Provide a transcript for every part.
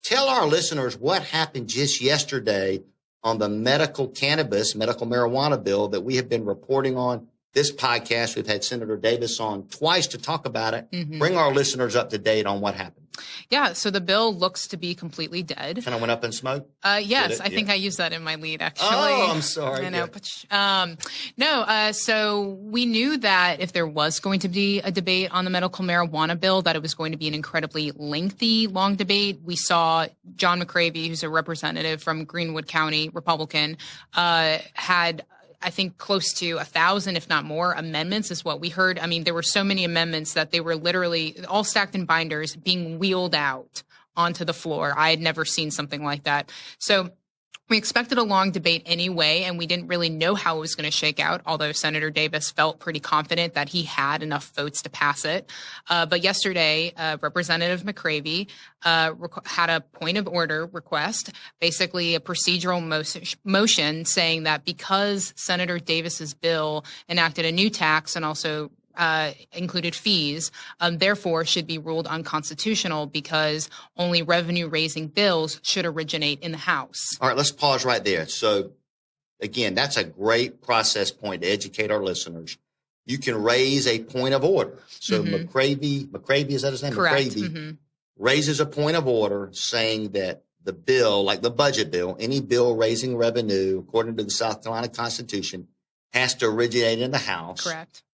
Tell our listeners what happened just yesterday on the medical marijuana bill that we have been reporting on this podcast. We've had Senator Davis on twice to talk about it. Mm-hmm. Bring our listeners up to date on what happened. Yeah, so the bill looks to be completely dead. Kind of went up in smoke? Yes, I think I used that in my lead, actually. Oh, I'm sorry. I know. So we knew that if there was going to be a debate on the medical marijuana bill, that it was going to be an incredibly lengthy, long debate. We saw John McCravy, who's a representative from Greenwood County, Republican, had I think close to 1,000, if not more, amendments is what we heard. I mean, there were so many amendments that they were literally all stacked in binders being wheeled out onto the floor. I had never seen something like that. So we expected a long debate anyway, and we didn't really know how it was going to shake out, although Senator Davis felt pretty confident that he had enough votes to pass it. But yesterday, Representative McCravy had a point of order request, basically a procedural motion saying that because Senator Davis's bill enacted a new tax and also included fees, therefore should be ruled unconstitutional because only revenue-raising bills should originate in the House. All right, let's pause right there. So, again, that's a great process point to educate our listeners. You can raise a point of order. So McCravy, is that his name? Correct. McCravy raises a point of order saying that the bill, like the budget bill, any bill raising revenue, according to the South Carolina Constitution, has to originate in the House. Correct.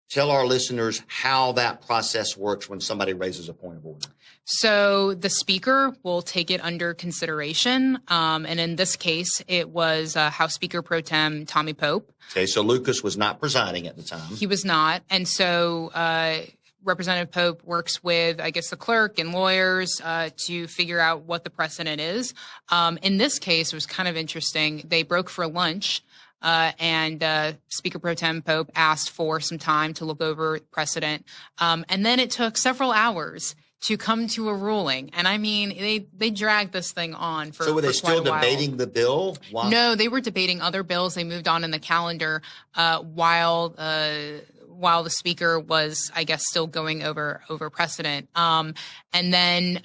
Tell our listeners how that process works when somebody raises a point of order. So the Speaker will take it under consideration. And in this case, it was House Speaker Pro Tem Tommy Pope. Okay, so Lucas was not presiding at the time. He was not. And so Representative Pope works with, I guess, the clerk and lawyers to figure out what the precedent is. In this case, it was kind of interesting. They broke for lunch. And Speaker Pro Tem Pope asked for some time to look over precedent. And then it took several hours to come to a ruling. And I mean, they dragged this thing on for So were they still debating the bill? Wow. No, they were debating other bills. They moved on in the calendar while the Speaker was, I guess, still going over precedent. And then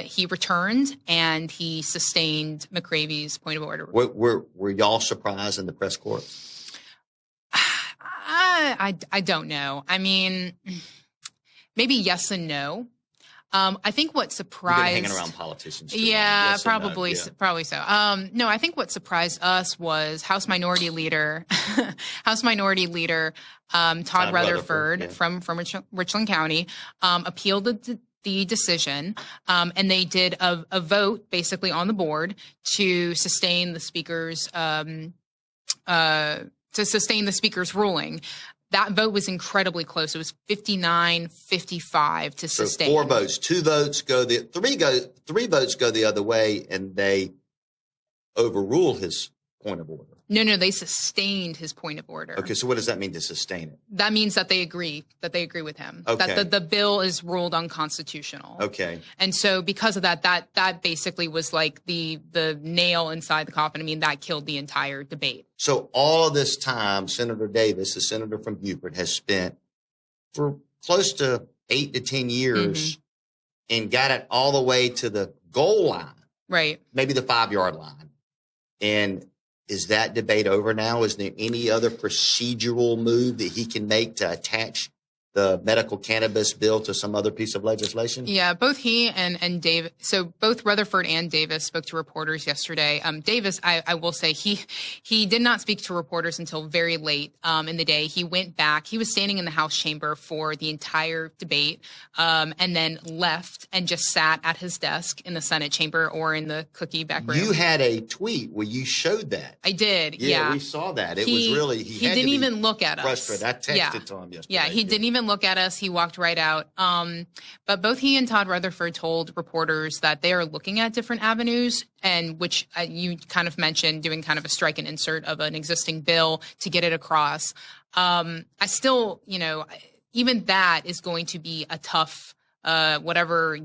he returned and he sustained McCravy's point of order. Were y'all surprised in the press corps? I don't know. I mean, maybe yes and no. I think what surprised hanging around politicians. Yeah, yes probably, no. Yeah. probably so. No, I think what surprised us was House Minority Leader, Todd Rutherford from Richland County, appealed the decision, and they did a vote basically on the board to sustain the Speaker's ruling. That vote was incredibly close. It was 59-55 to sustain. So 4 votes, 2 votes go 3 votes go the other way, and they overrule his point of order. No, they sustained his point of order. Okay, so what does that mean to sustain it? That means that they agree with him. Okay. That the bill is ruled unconstitutional. Okay. And so because of that basically was like the nail inside the coffin. I mean, that killed the entire debate. So all of this time, Senator Davis, the senator from Beaufort, has spent for close to 8 to 10 years and got it all the way to the goal line. Right. Maybe the 5-yard line. And is that debate over now? Is there any other procedural move that he can make to attach the medical cannabis bill to some other piece of legislation? Yeah, both he and Davis, so both Rutherford and Davis spoke to reporters yesterday. Davis, I will say, he did not speak to reporters until very late in the day. He went back. He was standing in the House chamber for the entire debate and then left and just sat at his desk in the Senate chamber or in the cookie back room. You had a tweet where you showed that. I did, yeah. We saw that. It was really, he didn't even look at us. Frustrated. I texted to him yesterday. Yeah, he didn't even look at us. He walked right out. But both he and Todd Rutherford told reporters that they are looking at different avenues, and which you kind of mentioned, doing kind of a strike and insert of an existing bill to get it across. I still, even that is going to be a tough, whatever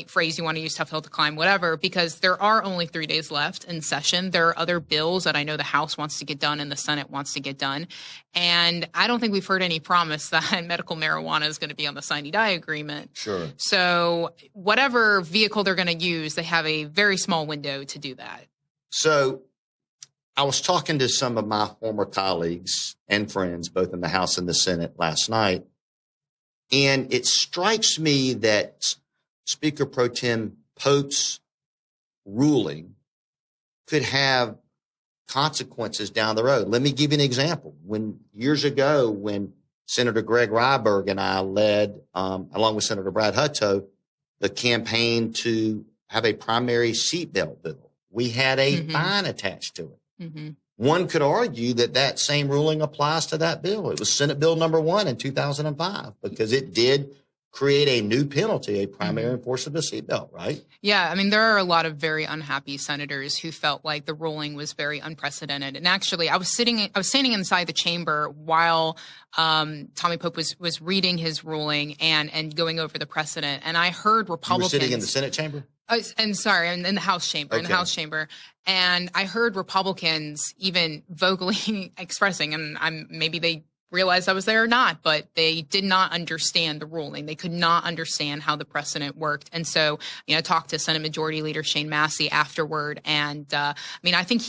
phrase you want to use, tough hill to climb, whatever, because there are only 3 days left in session. There are other bills that I know the House wants to get done and the Senate wants to get done. And I don't think we've heard any promise that medical marijuana is going to be on the sine-die agreement. Sure. So whatever vehicle they're going to use, they have a very small window to do that. So I was talking to some of my former colleagues and friends, both in the House and the Senate last night, and it strikes me that Speaker Pro Tem Pope's ruling could have consequences down the road. Let me give you an example. Years ago, when Senator Greg Ryberg and I led, along with Senator Brad Hutto, the campaign to have a primary seatbelt bill, we had a fine attached to it. Mm-hmm. One could argue that same ruling applies to that bill. It was Senate Bill number 1 in 2005 because it did create a new penalty, a primary enforcement of the seatbelt, right? Yeah, I mean, there are a lot of very unhappy senators who felt like the ruling was very unprecedented. And actually, I was standing inside the chamber while Tommy Pope was reading his ruling and going over the precedent, and I heard Republicans. You were sitting in the Senate chamber? In the House chamber, okay. In the House chamber. And I heard Republicans even vocally expressing, and maybe they realized I was there or not, but they did not understand the ruling. They could not understand how the precedent worked. And so, I talked to Senate Majority Leader Shane Massey afterward. And, I think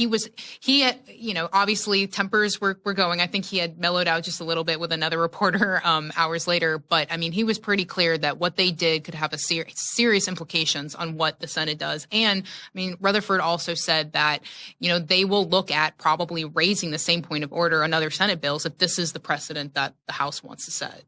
obviously tempers were going. I think he had mellowed out just a little bit with another reporter, hours later. But he was pretty clear that what they did could have a serious implications on what the Senate does. And Rutherford also said that, they will look at probably raising the same point of order on other Senate bills if this is the precedent that the House wants to set.